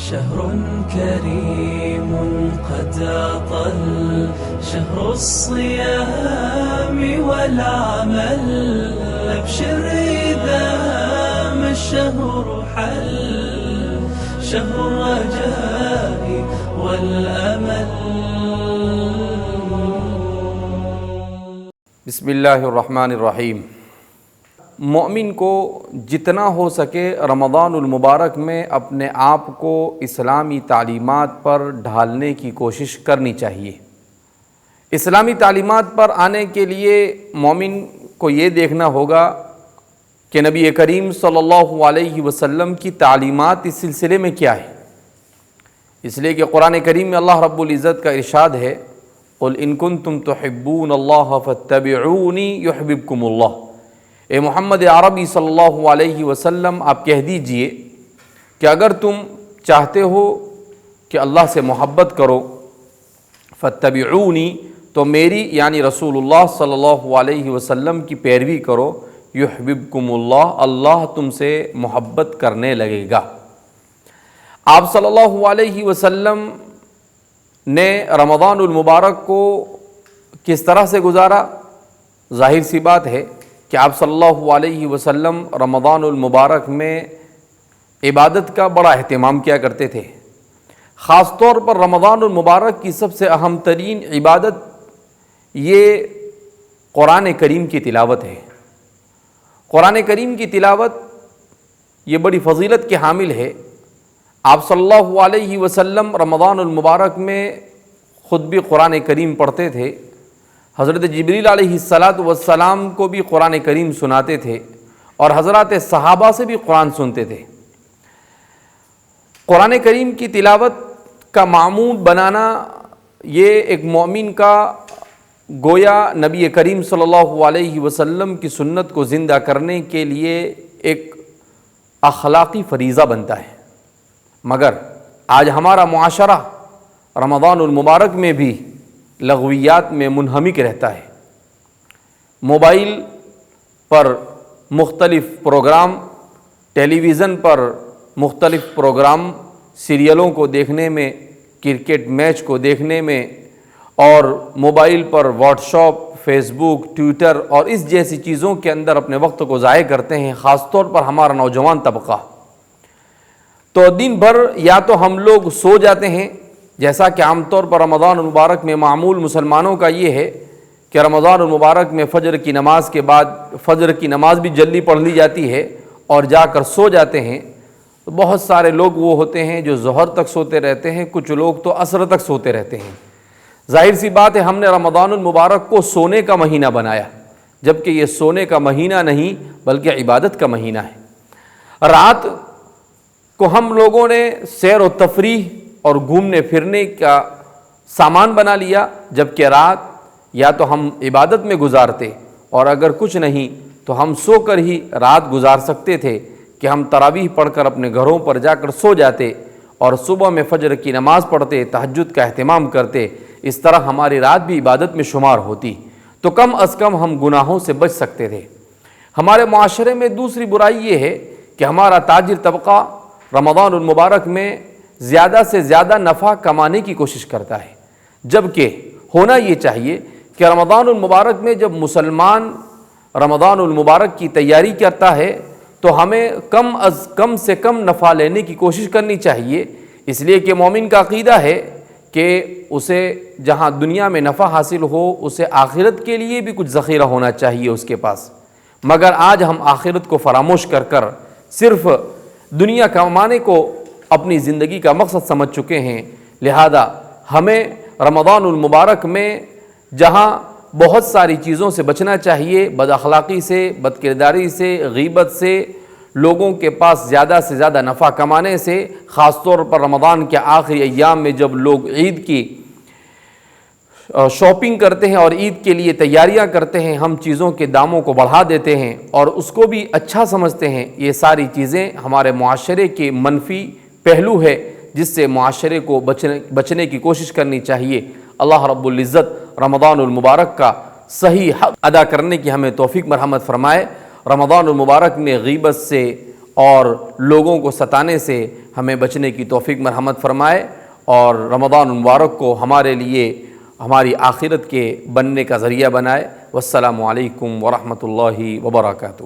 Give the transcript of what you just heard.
شهر كريم قد أطل شهر الصيام والعمل أبشر إذا ما الشهر حل شهر الرجاء والأمل. بسم اللہ الرحمن الرحیم. مومن کو جتنا ہو سکے رمضان المبارک میں اپنے آپ کو اسلامی تعلیمات پر ڈھالنے کی کوشش کرنی چاہیے. اسلامی تعلیمات پر آنے کے لیے مومن کو یہ دیکھنا ہوگا کہ نبی کریم صلی اللہ علیہ وسلم کی تعلیمات اس سلسلے میں کیا ہے. اس لیے کہ قرآن کریم میں اللہ رب العزت کا ارشاد ہے قل ان کنتم تحبون اللہ فاتبعونی یحببکم اللہ. اے محمد عربی صلی اللہ علیہ وسلم آپ کہہ دیجئے کہ اگر تم چاہتے ہو کہ اللہ سے محبت کرو فاتبعونی تو میری یعنی رسول اللہ صلی اللہ علیہ وسلم کی پیروی کرو یحببکم اللہ اللہ تم سے محبت کرنے لگے گا. آپ صلی اللہ علیہ وسلم نے رمضان المبارک کو کس طرح سے گزارا؟ ظاہر سی بات ہے کہ آپ صلی اللہ علیہ وسلم رمضان المبارک میں عبادت کا بڑا اہتمام کیا کرتے تھے. خاص طور پر رمضان المبارک کی سب سے اہم ترین عبادت یہ قرآن کریم کی تلاوت ہے. قرآن کریم کی تلاوت یہ بڑی فضیلت کے حامل ہے. آپ صلی اللہ علیہ وسلم رمضان المبارک میں خود بھی قرآن کریم پڑھتے تھے. حضرت جبریل علیہ السلام کو بھی قرآن کریم سناتے تھے اور حضرات صحابہ سے بھی قرآن سنتے تھے. قرآن کریم کی تلاوت کا معمول بنانا یہ ایک مومن کا گویا نبی کریم صلی اللہ علیہ وسلم کی سنت کو زندہ کرنے کے لیے ایک اخلاقی فریضہ بنتا ہے. مگر آج ہمارا معاشرہ رمضان المبارک میں بھی لغویات میں منہمک رہتا ہے. موبائل پر مختلف پروگرام، ٹیلی ویژن پر مختلف پروگرام، سیریلوں کو دیکھنے میں، کرکٹ میچ کو دیکھنے میں اور موبائل پر واٹس ایپ، فیس بک، ٹویٹر اور اس جیسی چیزوں کے اندر اپنے وقت کو ضائع کرتے ہیں. خاص طور پر ہمارا نوجوان طبقہ تو دن بھر یا تو ہم لوگ سو جاتے ہیں، جیسا کہ عام طور پر رمضان المبارک میں معمول مسلمانوں کا یہ ہے کہ رمضان المبارک میں فجر کی نماز کے بعد فجر کی نماز بھی جلدی پڑھ لی جاتی ہے اور جا کر سو جاتے ہیں. بہت سارے لوگ وہ ہوتے ہیں جو ظہر تک سوتے رہتے ہیں، کچھ لوگ تو عصر تک سوتے رہتے ہیں. ظاہر سی بات ہے ہم نے رمضان المبارک کو سونے کا مہینہ بنایا، جبکہ یہ سونے کا مہینہ نہیں بلکہ عبادت کا مہینہ ہے. رات کو ہم لوگوں نے سیر و تفریح اور گھومنے پھرنے کا سامان بنا لیا، جبکہ رات یا تو ہم عبادت میں گزارتے اور اگر کچھ نہیں تو ہم سو کر ہی رات گزار سکتے تھے کہ ہم تراویح پڑھ کر اپنے گھروں پر جا کر سو جاتے اور صبح میں فجر کی نماز پڑھتے، تہجد کا اہتمام کرتے. اس طرح ہماری رات بھی عبادت میں شمار ہوتی تو کم از کم ہم گناہوں سے بچ سکتے تھے. ہمارے معاشرے میں دوسری برائی یہ ہے کہ ہمارا تاجر طبقہ رمضان المبارک میں زیادہ سے زیادہ نفع کمانے کی کوشش کرتا ہے، جبکہ ہونا یہ چاہیے کہ رمضان المبارک میں جب مسلمان رمضان المبارک کی تیاری کرتا ہے تو ہمیں کم از کم سے کم نفع لینے کی کوشش کرنی چاہیے. اس لیے کہ مومن کا عقیدہ ہے کہ اسے جہاں دنیا میں نفع حاصل ہو اسے آخرت کے لیے بھی کچھ ذخیرہ ہونا چاہیے اس کے پاس. مگر آج ہم آخرت کو فراموش کر کر صرف دنیا کمانے کو اپنی زندگی کا مقصد سمجھ چکے ہیں. لہذا ہمیں رمضان المبارک میں جہاں بہت ساری چیزوں سے بچنا چاہیے، بد اخلاقی سے، بد کرداری سے، غیبت سے، لوگوں کے پاس زیادہ سے زیادہ نفع کمانے سے، خاص طور پر رمضان کے آخری ایام میں جب لوگ عید کی شاپنگ کرتے ہیں اور عید کے لیے تیاریاں کرتے ہیں، ہم چیزوں کے داموں کو بڑھا دیتے ہیں اور اس کو بھی اچھا سمجھتے ہیں. یہ ساری چیزیں ہمارے معاشرے کے منفی پہلو ہے جس سے معاشرے کو بچنے کی کوشش کرنی چاہیے. اللہ رب العزت رمضان المبارک کا صحیح حق ادا کرنے کی ہمیں توفیق مرحمت فرمائے. رمضان المبارک میں غیبت سے اور لوگوں کو ستانے سے ہمیں بچنے کی توفیق مرحمت فرمائے، اور رمضان المبارک کو ہمارے لیے ہماری آخرت کے بننے کا ذریعہ بنائے۔ والسلام علیکم ورحمۃ اللہ وبرکاتہ۔